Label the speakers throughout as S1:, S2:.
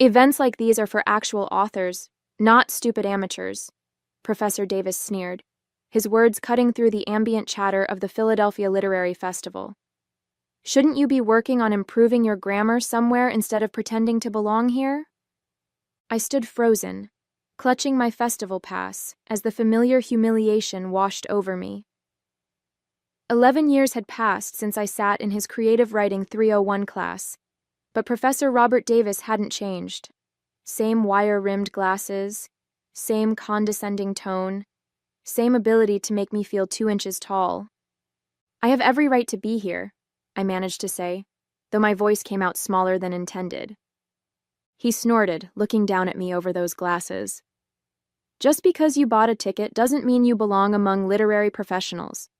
S1: Events like these are for actual authors, not stupid amateurs, Professor Davis sneered, his words cutting through the ambient chatter of the Philadelphia Literary Festival. Shouldn't you be working on improving your grammar somewhere instead of pretending to belong here? I stood frozen, clutching my festival pass as the familiar humiliation washed over me. 11 years had passed since I sat in his creative writing 301 class, but Professor Robert Davis hadn't changed. Same wire-rimmed glasses, same condescending tone, same ability to make me feel 2 inches tall. I have every right to be here, I managed to say, though my voice came out smaller than intended. He snorted, looking down at me over those glasses. Just because you bought a ticket doesn't mean you belong among literary professionals.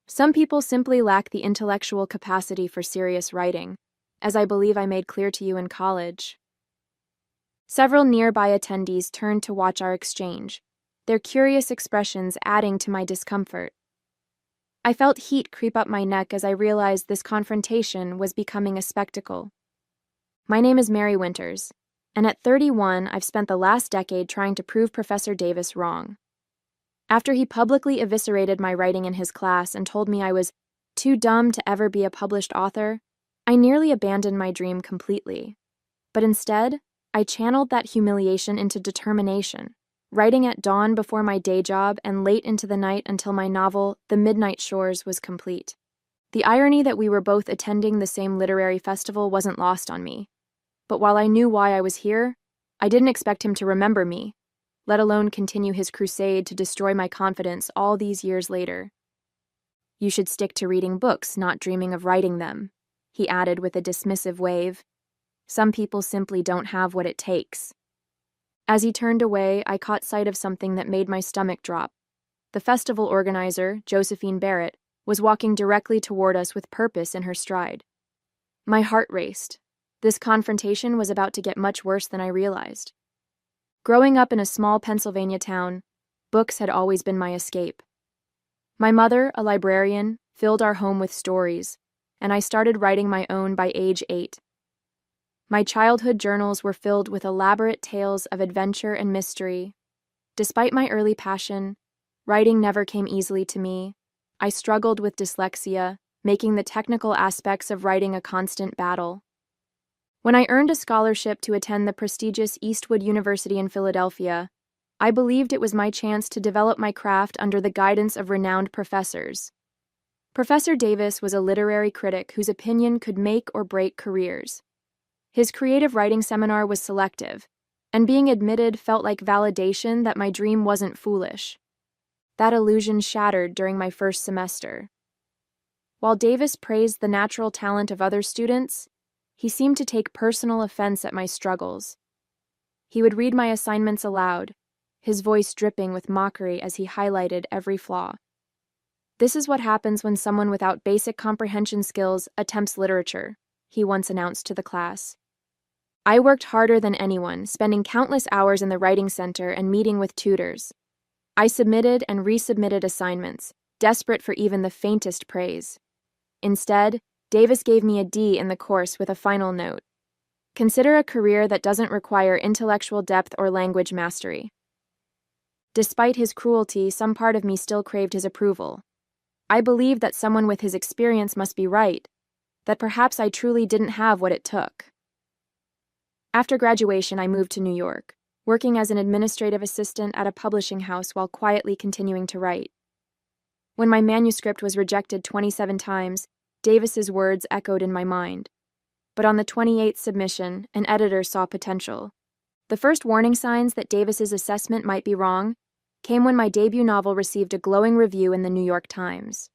S1: Some people simply lack the intellectual capacity for serious writing, as I believe I made clear to you in college. Several nearby attendees turned to watch our exchange, their curious expressions adding to my discomfort. I felt heat creep up my neck as I realized this confrontation was becoming a spectacle. My name is Mary Winters, and at 31, I've spent the last decade trying to prove Professor Davis wrong. After he publicly eviscerated my writing in his class and told me I was too dumb to ever be a published author, I nearly abandoned my dream completely. But instead, I channeled that humiliation into determination, writing at dawn before my day job and late into the night until my novel, The Midnight Shores, was complete. The irony that we were both attending the same literary festival wasn't lost on me. But while I knew why I was here, I didn't expect him to remember me, let alone continue his crusade to destroy my confidence all these years later. You should stick to reading books, not dreaming of writing them, he added with a dismissive wave. Some people simply don't have what it takes. As he turned away, I caught sight of something that made my stomach drop. The festival organizer, Josephine Barrett, was walking directly toward us with purpose in her stride. My heart raced. This confrontation was about to get much worse than I realized. Growing up in a small Pennsylvania town, books had always been my escape. My mother, a librarian, filled our home with stories, and I started writing my own by age 8. My childhood journals were filled with elaborate tales of adventure and mystery. Despite my early passion, writing never came easily to me. I struggled with dyslexia, making the technical aspects of writing a constant battle. When I earned a scholarship to attend the prestigious Eastwood University in Philadelphia, I believed it was my chance to develop my craft under the guidance of renowned professors. Professor Davis was a literary critic whose opinion could make or break careers. His creative writing seminar was selective, and being admitted felt like validation that my dream wasn't foolish. That illusion shattered during my first semester. While Davis praised the natural talent of other students, he seemed to take personal offense at my struggles. He would read my assignments aloud, his voice dripping with mockery as he highlighted every flaw. This is what happens when someone without basic comprehension skills attempts literature, he once announced to the class. I worked harder than anyone, spending countless hours in the writing center and meeting with tutors. I submitted and resubmitted assignments, desperate for even the faintest praise. Instead, Davis gave me a D in the course with a final note. Consider a career that doesn't require intellectual depth or language mastery. Despite his cruelty, some part of me still craved his approval. I believed that someone with his experience must be right, that perhaps I truly didn't have what it took. After graduation, I moved to New York, working as an administrative assistant at a publishing house while quietly continuing to write. When my manuscript was rejected 27 times, Davis's words echoed in my mind. But on the 28th submission, an editor saw potential. The first warning signs that Davis's assessment might be wrong came when my debut novel received a glowing review in the New York Times.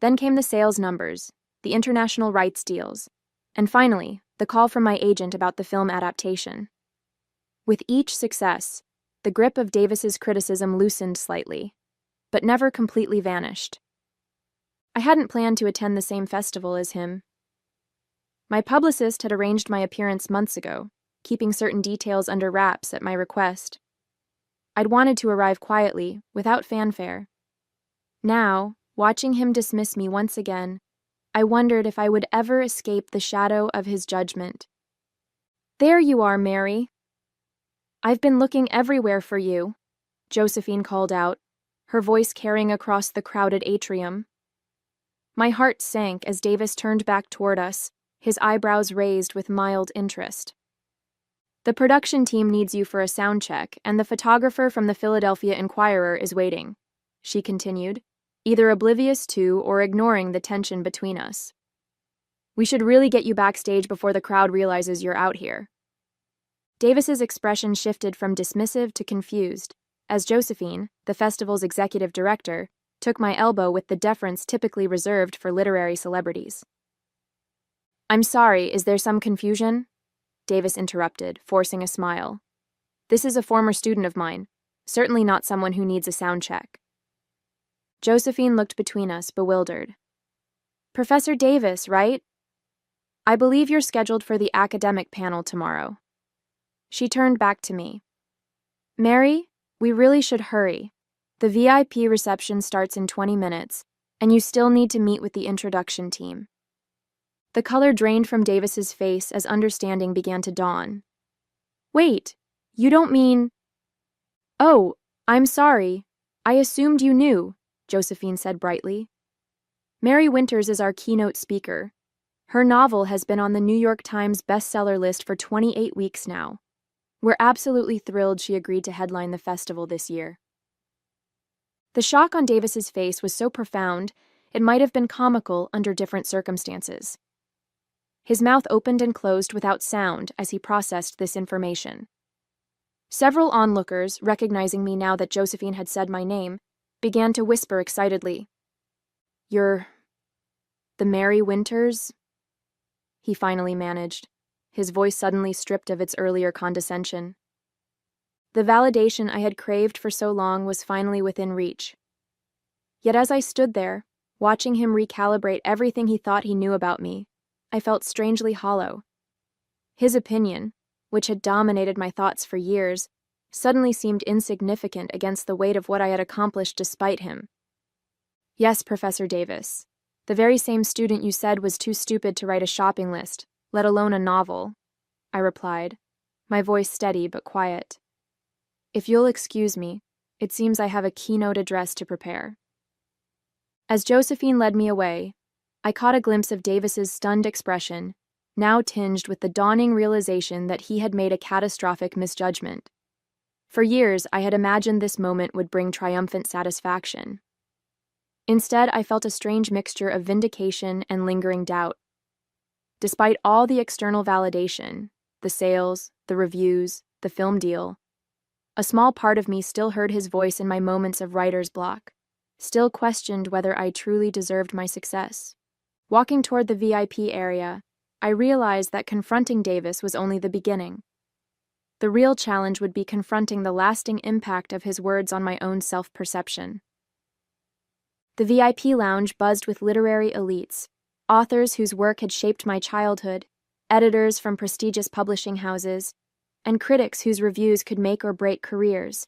S1: Then came the sales numbers, the international rights deals, and finally, the call from my agent about the film adaptation. With each success, the grip of Davis's criticism loosened slightly, but never completely vanished. I hadn't planned to attend the same festival as him. My publicist had arranged my appearance months ago, keeping certain details under wraps at my request. I'd wanted to arrive quietly, without fanfare. Now, watching him dismiss me once again, I wondered if I would ever escape the shadow of his judgment. There you are, Mary. I've been looking everywhere for you, Josephine called out, her voice carrying across the crowded atrium. My heart sank as Davis turned back toward us, his eyebrows raised with mild interest. The production team needs you for a sound check, and the photographer from the Philadelphia Inquirer is waiting, she continued, either oblivious to or ignoring the tension between us. We should really get you backstage before the crowd realizes you're out here. Davis's expression shifted from dismissive to confused, as Josephine, the festival's executive director, took my elbow with the deference typically reserved for literary celebrities. I'm sorry, is there some confusion? Davis interrupted, forcing a smile. This is a former student of mine, certainly not someone who needs a sound check. Josephine looked between us, bewildered. Professor Davis, right? I believe you're scheduled for the academic panel tomorrow. She turned back to me. Mary, we really should hurry. The VIP reception starts in 20 minutes, and you still need to meet with the introduction team. The color drained from Davis's face as understanding began to dawn. Wait, you don't mean… Oh, I'm sorry. I assumed you knew, Josephine said brightly. Mary Winters is our keynote speaker. Her novel has been on the New York Times bestseller list for 28 weeks now. We're absolutely thrilled she agreed to headline the festival this year. The shock on Davis's face was so profound, it might have been comical under different circumstances. His mouth opened and closed without sound as he processed this information. Several onlookers, recognizing me now that Josephine had said my name, began to whisper excitedly. You're… the Mary Winters? He finally managed, his voice suddenly stripped of its earlier condescension. The validation I had craved for so long was finally within reach. Yet as I stood there, watching him recalibrate everything he thought he knew about me, I felt strangely hollow. His opinion, which had dominated my thoughts for years, suddenly seemed insignificant against the weight of what I had accomplished despite him. Yes, Professor Davis, the very same student you said was too stupid to write a shopping list, let alone a novel, I replied, my voice steady but quiet. If you'll excuse me, it seems I have a keynote address to prepare. As Josephine led me away, I caught a glimpse of Davis's stunned expression, now tinged with the dawning realization that he had made a catastrophic misjudgment. For years, I had imagined this moment would bring triumphant satisfaction. Instead, I felt a strange mixture of vindication and lingering doubt. Despite all the external validation, the sales, the reviews, the film deal, a small part of me still heard his voice in my moments of writer's block, still questioned whether I truly deserved my success. Walking toward the VIP area, I realized that confronting Davis was only the beginning. The real challenge would be confronting the lasting impact of his words on my own self-perception. The VIP lounge buzzed with literary elites, authors whose work had shaped my childhood, editors from prestigious publishing houses, and critics whose reviews could make or break careers.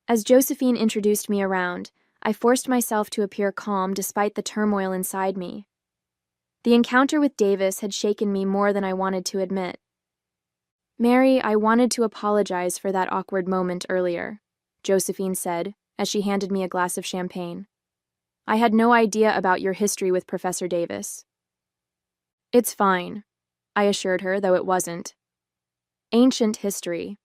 S1: As Josephine introduced me around, I forced myself to appear calm despite the turmoil inside me. The encounter with Davis had shaken me more than I wanted to admit. Mary, I wanted to apologize for that awkward moment earlier, Josephine said, as she handed me a glass of champagne. I had no idea about your history with Professor Davis. It's fine, I assured her, though it wasn't. Ancient history.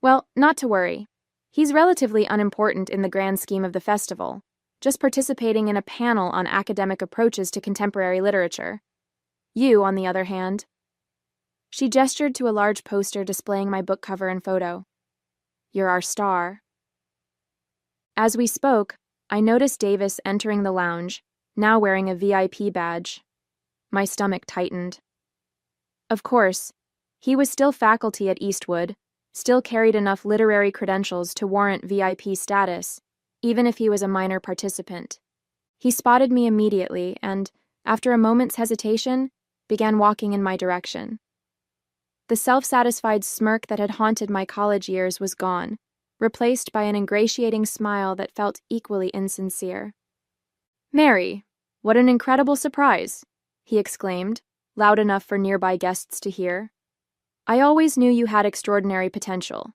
S1: Well, not to worry. He's relatively unimportant in the grand scheme of the festival, just participating in a panel on academic approaches to contemporary literature. You, on the other hand. She gestured to a large poster displaying my book cover and photo. You're our star. As we spoke, I noticed Davis entering the lounge, now wearing a VIP badge. My stomach tightened. Of course, he was still faculty at Eastwood, still carried enough literary credentials to warrant VIP status, even if he was a minor participant. He spotted me immediately and, after a moment's hesitation, began walking in my direction. The self-satisfied smirk that had haunted my college years was gone, replaced by an ingratiating smile that felt equally insincere. Mary, what an incredible surprise, he exclaimed, loud enough for nearby guests to hear. I always knew you had extraordinary potential.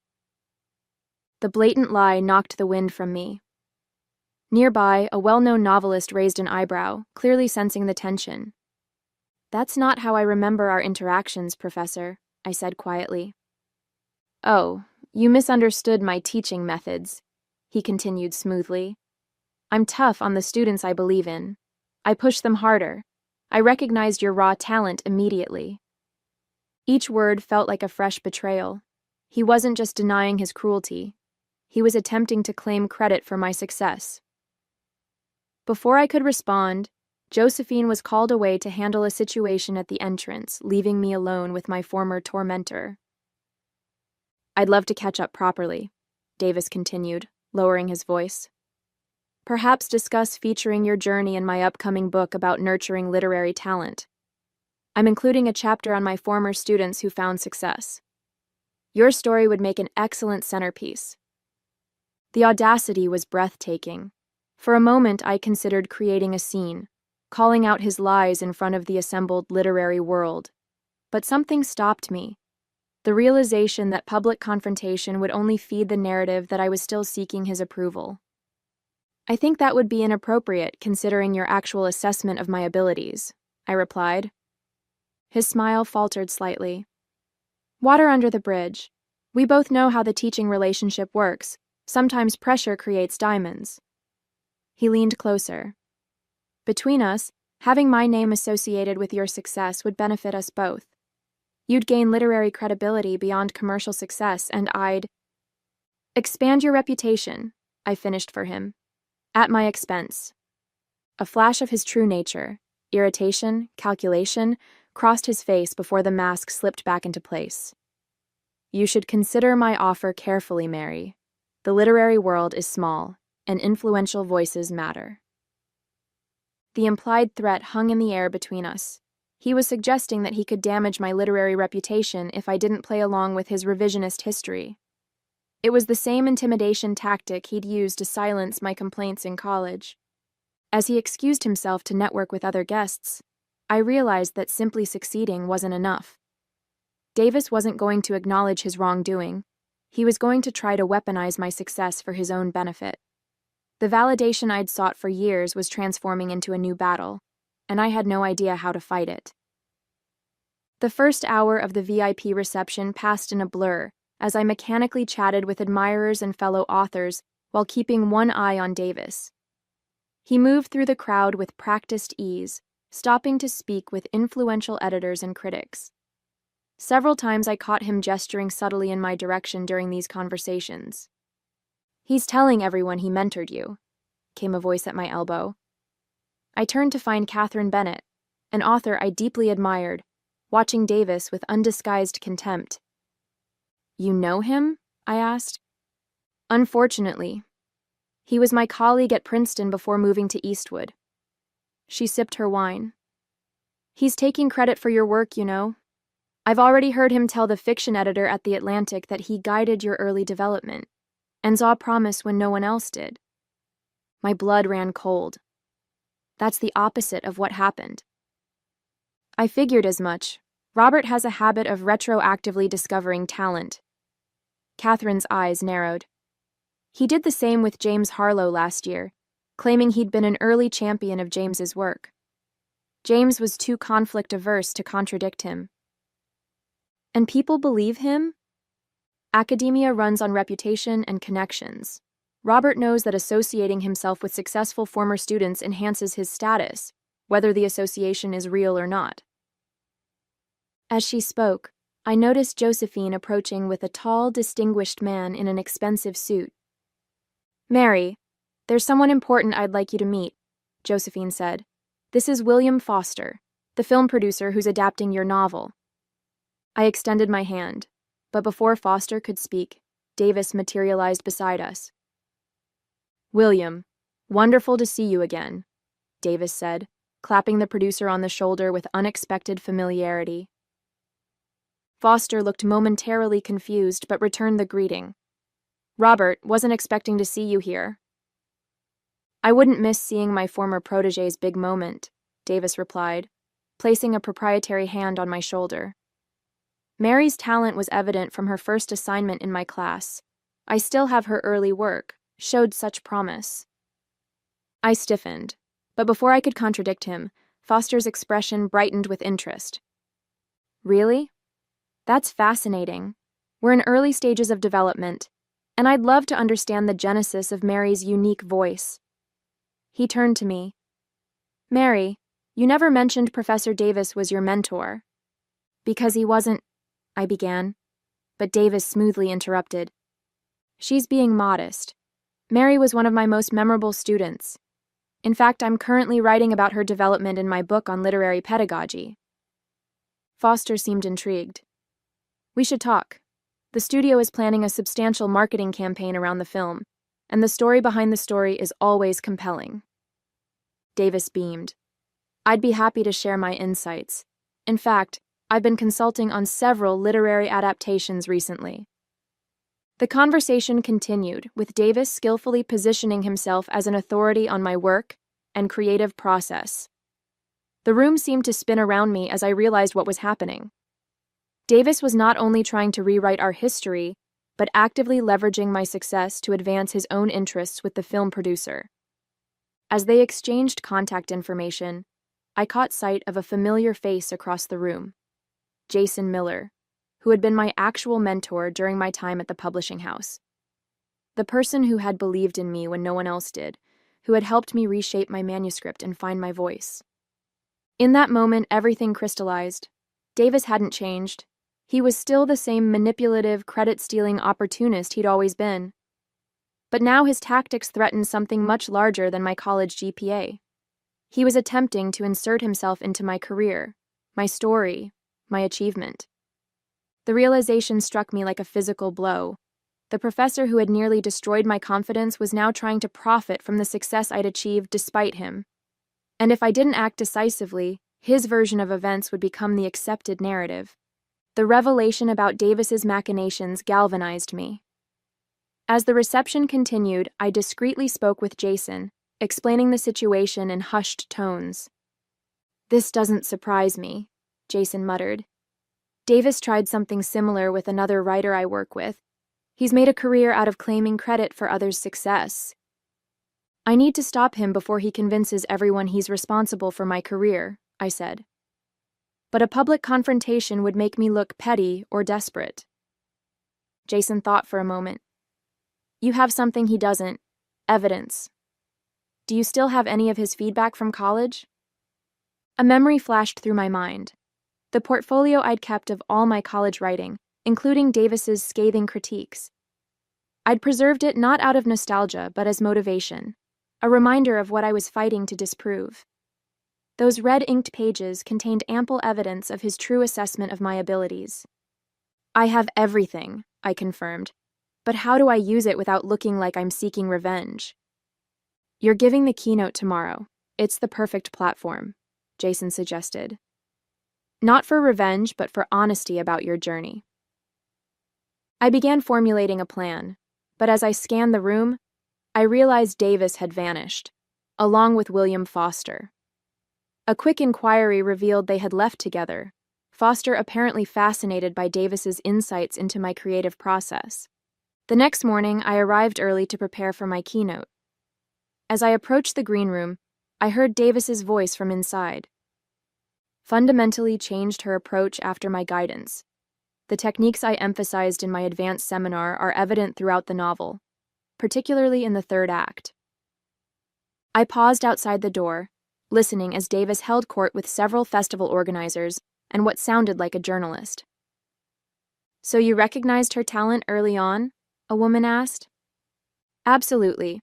S1: The blatant lie knocked the wind from me. Nearby, a well-known novelist raised an eyebrow, clearly sensing the tension. That's not how I remember our interactions, Professor, I said quietly. Oh, you misunderstood my teaching methods, he continued smoothly. I'm tough on the students I believe in. I push them harder. I recognized your raw talent immediately. Each word felt like a fresh betrayal. He wasn't just denying his cruelty. He was attempting to claim credit for my success. Before I could respond, Josephine was called away to handle a situation at the entrance, leaving me alone with my former tormentor. I'd love to catch up properly, Davis continued, lowering his voice. Perhaps discuss featuring your journey in my upcoming book about nurturing literary talent. I'm including a chapter on my former students who found success. Your story would make an excellent centerpiece. The audacity was breathtaking. For a moment, I considered creating a scene, calling out his lies in front of the assembled literary world. But something stopped me. The realization that public confrontation would only feed the narrative that I was still seeking his approval. I think that would be inappropriate considering your actual assessment of my abilities, I replied. His smile faltered slightly. Water under the bridge. We both know how the teaching relationship works. Sometimes pressure creates diamonds. He leaned closer. Between us, having my name associated with your success would benefit us both. You'd gain literary credibility beyond commercial success, and I'd expand your reputation, I finished for him. At my expense. A flash of his true nature, irritation, calculation, crossed his face before the mask slipped back into place. You should consider my offer carefully, Mary. The literary world is small, and influential voices matter. The implied threat hung in the air between us. He was suggesting that he could damage my literary reputation if I didn't play along with his revisionist history. It was the same intimidation tactic he'd used to silence my complaints in college. As he excused himself to network with other guests, I realized that simply succeeding wasn't enough. Davis wasn't going to acknowledge his wrongdoing. He was going to try to weaponize my success for his own benefit. The validation I'd sought for years was transforming into a new battle, and I had no idea how to fight it. The first hour of the VIP reception passed in a blur, as I mechanically chatted with admirers and fellow authors while keeping one eye on Davis. He moved through the crowd with practiced ease, stopping to speak with influential editors and critics. Several times I caught him gesturing subtly in my direction during these conversations. He's telling everyone he mentored you, came a voice at my elbow. I turned to find Catherine Bennett, an author I deeply admired, watching Davis with undisguised contempt. You know him? I asked. Unfortunately. He was my colleague at Princeton before moving to Eastwood. She sipped her wine. He's taking credit for your work, you know. I've already heard him tell the fiction editor at The Atlantic that he guided your early development, and saw promise when no one else did. My blood ran cold. That's the opposite of what happened. I figured as much. Robert has a habit of retroactively discovering talent. Catherine's eyes narrowed. He did the same with James Harlow last year, claiming he'd been an early champion of James's work. James was too conflict-averse to contradict him. And people believe him? Academia runs on reputation and connections. Robert knows that associating himself with successful former students enhances his status, whether the association is real or not. As she spoke, I noticed Josephine approaching with a tall, distinguished man in an expensive suit. Mary, there's someone important I'd like you to meet, Josephine said. This is William Foster, the film producer who's adapting your novel. I extended my hand, but before Foster could speak, Davis materialized beside us. William, wonderful to see you again, Davis said, clapping the producer on the shoulder with unexpected familiarity. Foster looked momentarily confused but returned the greeting. Robert, wasn't expecting to see you here. I wouldn't miss seeing my former protégé's big moment, Davis replied, placing a proprietary hand on my shoulder. Mary's talent was evident from her first assignment in my class. I still have her early work, showed such promise. I stiffened, but before I could contradict him, Foster's expression brightened with interest. Really? That's fascinating. We're in early stages of development, and I'd love to understand the genesis of Mary's unique voice. He turned to me. Mary, you never mentioned Professor Davis was your mentor. Because he wasn't, I began, but Davis smoothly interrupted. She's being modest. Mary was one of my most memorable students. In fact, I'm currently writing about her development in my book on literary pedagogy. Foster seemed intrigued. We should talk. The studio is planning a substantial marketing campaign around the film, and the story behind the story is always compelling. Davis beamed. I'd be happy to share my insights. In fact, I've been consulting on several literary adaptations recently. The conversation continued, with Davis skillfully positioning himself as an authority on my work and creative process. The room seemed to spin around me as I realized what was happening. Davis was not only trying to rewrite our history, but actively leveraging my success to advance his own interests with the film producer. As they exchanged contact information, I caught sight of a familiar face across the room, Jason Miller, who had been my actual mentor during my time at the publishing house. The person who had believed in me when no one else did, who had helped me reshape my manuscript and find my voice. In that moment, everything crystallized. Davis hadn't changed. He was still the same manipulative, credit-stealing opportunist he'd always been. But now his tactics threatened something much larger than my college GPA. He was attempting to insert himself into my career, my story, my achievement. The realization struck me like a physical blow. The professor who had nearly destroyed my confidence was now trying to profit from the success I'd achieved despite him. And if I didn't act decisively, his version of events would become the accepted narrative. The revelation about Davis's machinations galvanized me. As the reception continued, I discreetly spoke with Jason, explaining the situation in hushed tones. This doesn't surprise me, Jason muttered. Davis tried something similar with another writer I work with. He's made a career out of claiming credit for others' success. I need to stop him before he convinces everyone he's responsible for my career, I said. But a public confrontation would make me look petty or desperate. Jason thought for a moment. You have something he doesn't. Evidence. Do you still have any of his feedback from college? A memory flashed through my mind. The portfolio I'd kept of all my college writing, including Davis's scathing critiques. I'd preserved it not out of nostalgia, but as motivation, a reminder of what I was fighting to disprove. Those red-inked pages contained ample evidence of his true assessment of my abilities. I have everything, I confirmed, but how do I use it without looking like I'm seeking revenge? You're giving the keynote tomorrow. It's the perfect platform, Jason suggested. Not for revenge, but for honesty about your journey. I began formulating a plan, but as I scanned the room, I realized Davis had vanished, along with William Foster. A quick inquiry revealed they had left together, Foster apparently fascinated by Davis's insights into my creative process. The next morning, I arrived early to prepare for my keynote. As I approached the green room, I heard Davis's voice from inside. Fundamentally changed her approach after my guidance. The techniques I emphasized in my advanced seminar are evident throughout the novel, particularly in the third act. I paused outside the door, listening as Davis held court with several festival organizers and what sounded like a journalist. So you recognized her talent early on? A woman asked. Absolutely.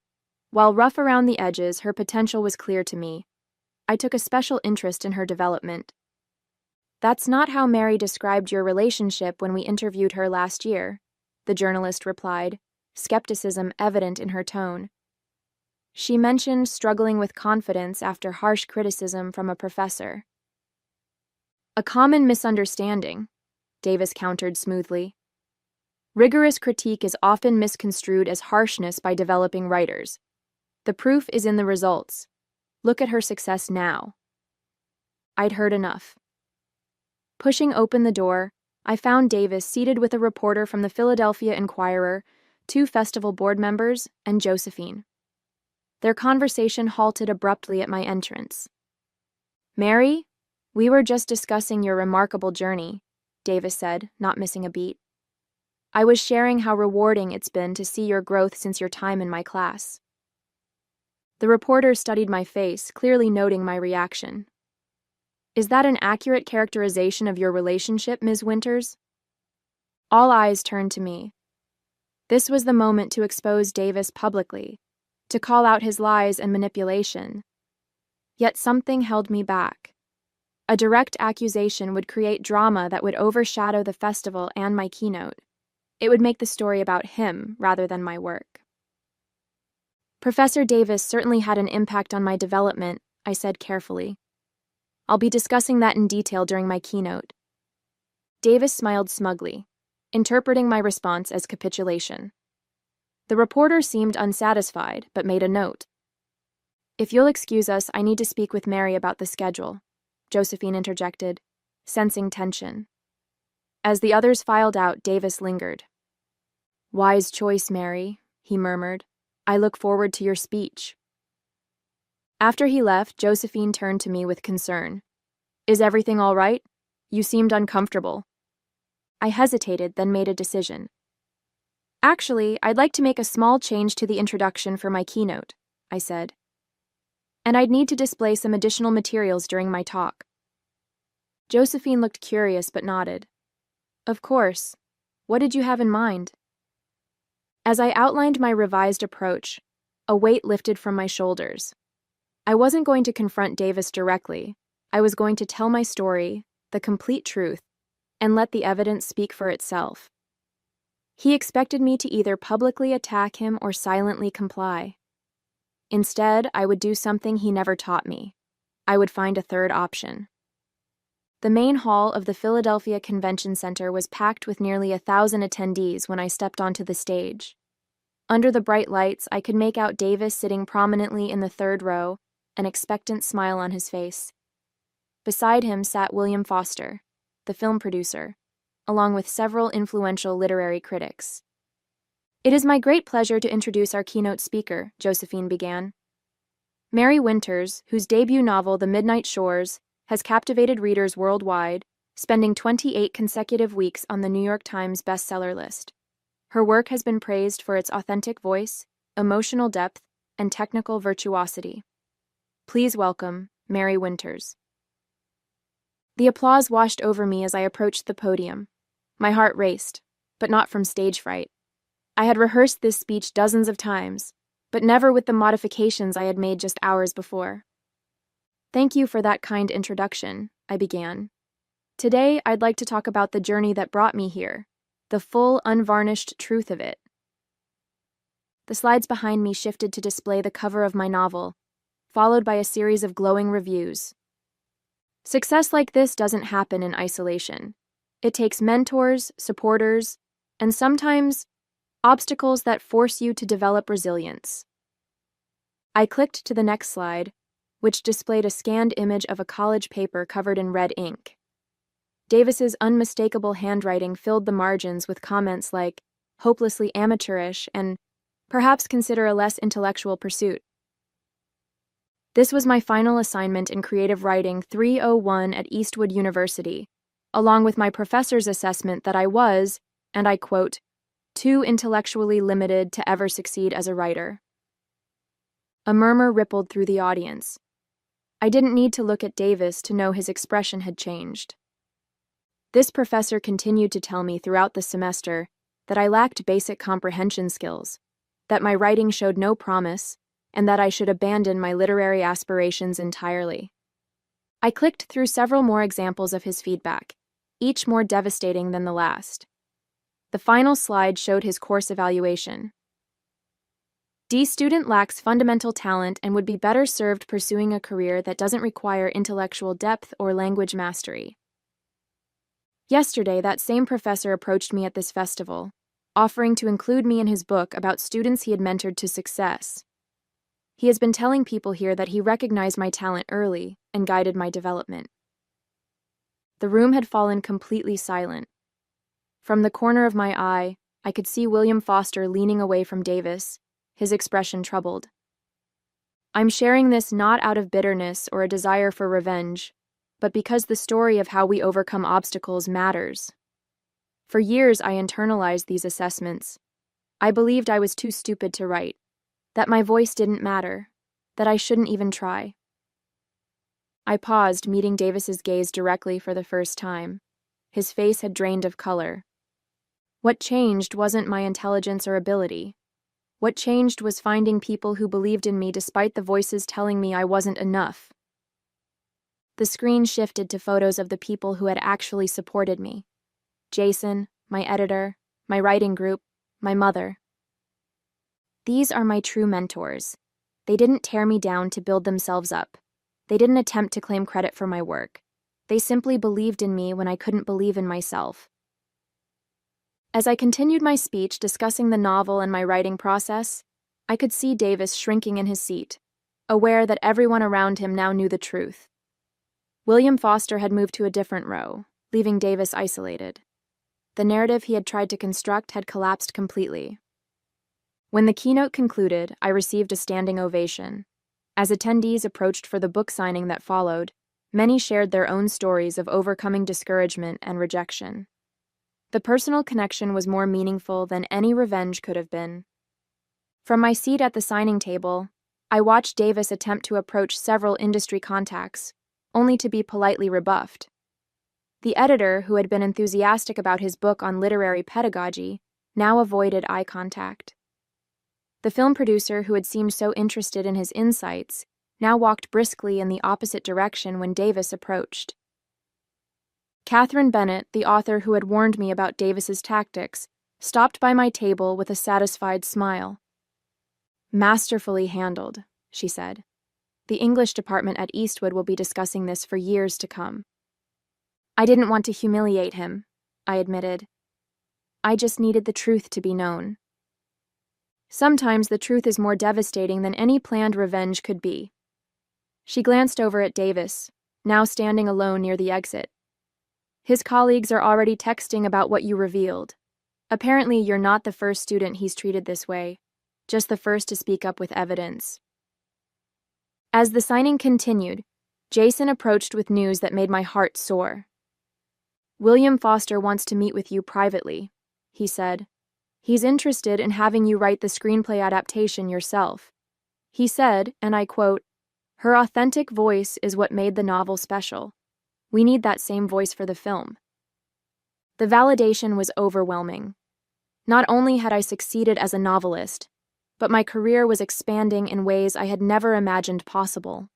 S1: While rough around the edges, her potential was clear to me. I took a special interest in her development. That's not how Mary described your relationship when we interviewed her last year, the journalist replied, skepticism evident in her tone. She mentioned struggling with confidence after harsh criticism from a professor. A common misunderstanding, Davis countered smoothly. Rigorous critique is often misconstrued as harshness by developing writers. The proof is in the results. Look at her success now. I'd heard enough. Pushing open the door, I found Davis seated with a reporter from the Philadelphia Inquirer, 2 festival board members, and Josephine. Their conversation halted abruptly at my entrance. "Mary, we were just discussing your remarkable journey," Davis said, not missing a beat. "I was sharing how rewarding it's been to see your growth since your time in my class." The reporter studied my face, clearly noting my reaction. "Is that an accurate characterization of your relationship, Ms. Winters?" All eyes turned to me. This was the moment to expose Davis publicly, to call out his lies and manipulation. Yet something held me back. A direct accusation would create drama that would overshadow the festival and my keynote. It would make the story about him rather than my work. "Professor Davis certainly had an impact on my development," I said carefully. "I'll be discussing that in detail during my keynote." Davis smiled smugly, interpreting my response as capitulation. The reporter seemed unsatisfied, but made a note. "If you'll excuse us, I need to speak with Mary about the schedule," Josephine interjected, sensing tension. As the others filed out, Davis lingered. "Wise choice, Mary," he murmured. "I look forward to your speech." After he left, Josephine turned to me with concern. "Is everything all right? You seemed uncomfortable." I hesitated, then made a decision. "Actually, I'd like to make a small change to the introduction for my keynote," I said. "And I'd need to display some additional materials during my talk." Josephine looked curious but nodded. "Of course. What did you have in mind?" As I outlined my revised approach, a weight lifted from my shoulders. I wasn't going to confront Davis directly. I was going to tell my story, the complete truth, and let the evidence speak for itself. He expected me to either publicly attack him or silently comply. Instead, I would do something he never taught me. I would find a third option. The main hall of the Philadelphia Convention Center was packed with nearly 1,000 attendees when I stepped onto the stage. Under the bright lights, I could make out Davis sitting prominently in the third row, an expectant smile on his face. Beside him sat William Foster, the film producer, along with several influential literary critics. "It is my great pleasure to introduce our keynote speaker," Josephine began. "Mary Winters, whose debut novel, The Midnight Shores, has captivated readers worldwide, spending 28 consecutive weeks on the New York Times bestseller list. Her work has been praised for its authentic voice, emotional depth, and technical virtuosity. Please welcome Mary Winters." The applause washed over me as I approached the podium. My heart raced, but not from stage fright. I had rehearsed this speech dozens of times, but never with the modifications I had made just hours before. "Thank you for that kind introduction," I began. "Today, I'd like to talk about the journey that brought me here, the full, unvarnished truth of it." The slides behind me shifted to display the cover of my novel, followed by a series of glowing reviews. Success like this doesn't happen in isolation. It takes mentors, supporters, and sometimes obstacles that force you to develop resilience. I clicked to the next slide, which displayed a scanned image of a college paper covered in red ink. Davis's unmistakable handwriting filled the margins with comments like, "hopelessly amateurish," and "perhaps consider a less intellectual pursuit." This was my final assignment in creative writing 301 at Eastwood University, along with my professor's assessment that I was, and I quote, "too intellectually limited to ever succeed as a writer." A murmur rippled through the audience. I didn't need to look at Davis to know his expression had changed. This professor continued to tell me throughout the semester that I lacked basic comprehension skills, that my writing showed no promise, and that I should abandon my literary aspirations entirely. I clicked through several more examples of his feedback, each more devastating than the last. The final slide showed his course evaluation. "D student lacks fundamental talent and would be better served pursuing a career that doesn't require intellectual depth or language mastery." Yesterday, that same professor approached me at this festival, offering to include me in his book about students he had mentored to success. He has been telling people here that he recognized my talent early and guided my development. The room had fallen completely silent, From the corner of my eye, I could see William Foster leaning away from Davis, his expression troubled. I'm sharing this not out of bitterness or a desire for revenge, but because the story of how we overcome obstacles matters. For years, I internalized these assessments. I believed I was too stupid to write, that my voice didn't matter, that I shouldn't even try. I paused, meeting Davis's gaze directly for the first time. His face had drained of color. What changed wasn't my intelligence or ability. What changed was finding people who believed in me despite the voices telling me I wasn't enough. The screen shifted to photos of the people who had actually supported me. Jason, my editor, my writing group, my mother. These are my true mentors. They didn't tear me down to build themselves up. They didn't attempt to claim credit for my work. They simply believed in me when I couldn't believe in myself. As I continued my speech discussing the novel and my writing process, I could see Davis shrinking in his seat, aware that everyone around him now knew the truth. William Foster had moved to a different row, leaving Davis isolated. The narrative he had tried to construct had collapsed completely. When the keynote concluded, I received a standing ovation. As attendees approached for the book signing that followed, many shared their own stories of overcoming discouragement and rejection. The personal connection was more meaningful than any revenge could have been. From my seat at the signing table, I watched Davis attempt to approach several industry contacts, only to be politely rebuffed. The editor, who had been enthusiastic about his book on literary pedagogy, now avoided eye contact. The film producer, who had seemed so interested in his insights, now walked briskly in the opposite direction when Davis approached. Catherine Bennett, the author who had warned me about Davis's tactics, stopped by my table with a satisfied smile. "Masterfully handled," she said. "The English department at Eastwood will be discussing this for years to come." I didn't want to humiliate him, I admitted. I just needed the truth to be known. Sometimes the truth is more devastating than any planned revenge could be. She glanced over at Davis, now standing alone near the exit. His colleagues are already texting about what you revealed. Apparently, you're not the first student he's treated this way, just the first to speak up with evidence. As the signing continued, Jason approached with news that made my heart soar. "William Foster wants to meet with you privately," he said. "He's interested in having you write the screenplay adaptation yourself. He said, and I quote, 'Her authentic voice is what made the novel special. We need that same voice for the film.'" The validation was overwhelming. Not only had I succeeded as a novelist, but my career was expanding in ways I had never imagined possible.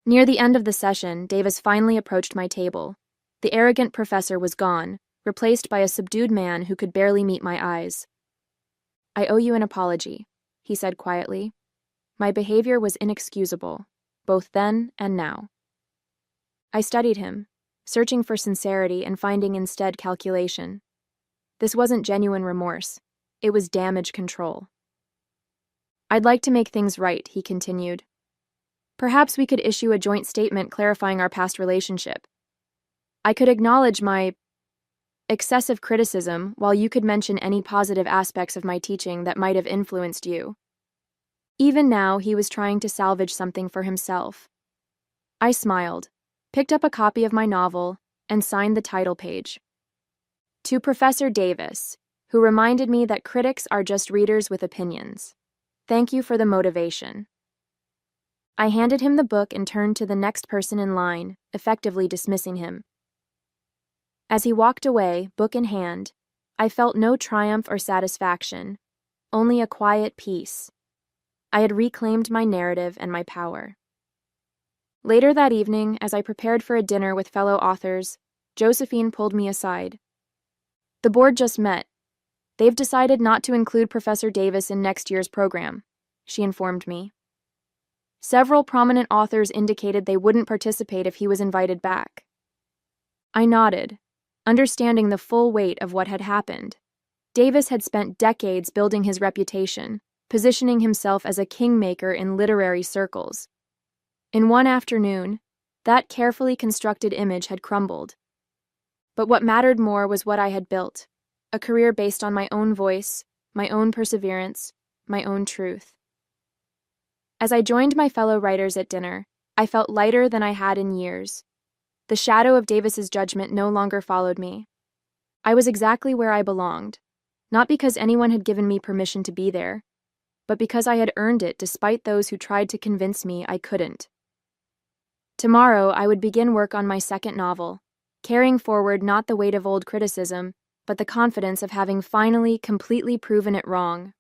S1: Near the end of the session, Davis finally approached my table. The arrogant professor was gone, replaced by a subdued man who could barely meet my eyes. "I owe you an apology," he said quietly. "My behavior was inexcusable, both then and now." I studied him, searching for sincerity and finding instead calculation. This wasn't genuine remorse. It was damage control. "I'd like to make things right," he continued. "Perhaps we could issue a joint statement clarifying our past relationship. I could acknowledge my excessive criticism while you could mention any positive aspects of my teaching that might have influenced you." Even now, he was trying to salvage something for himself. I smiled, picked up a copy of my novel, and signed the title page. "To Professor Davis, who reminded me that critics are just readers with opinions. Thank you for the motivation." I handed him the book and turned to the next person in line, effectively dismissing him. As he walked away, book in hand, I felt no triumph or satisfaction, only a quiet peace. I had reclaimed my narrative and my power. Later that evening, as I prepared for a dinner with fellow authors, Josephine pulled me aside. "The board just met. They've decided not to include Professor Davis in next year's program," she informed me. Several prominent authors indicated they wouldn't participate if he was invited back. I nodded, understanding the full weight of what had happened. Davis had spent decades building his reputation, positioning himself as a kingmaker in literary circles. In one afternoon, that carefully constructed image had crumbled. But what mattered more was what I had built, a career based on my own voice, my own perseverance, my own truth. As I joined my fellow writers at dinner, I felt lighter than I had in years. The shadow of Davis's judgment no longer followed me. I was exactly where I belonged, not because anyone had given me permission to be there, but because I had earned it despite those who tried to convince me I couldn't. Tomorrow, I would begin work on my second novel, carrying forward not the weight of old criticism, but the confidence of having finally completely proven it wrong.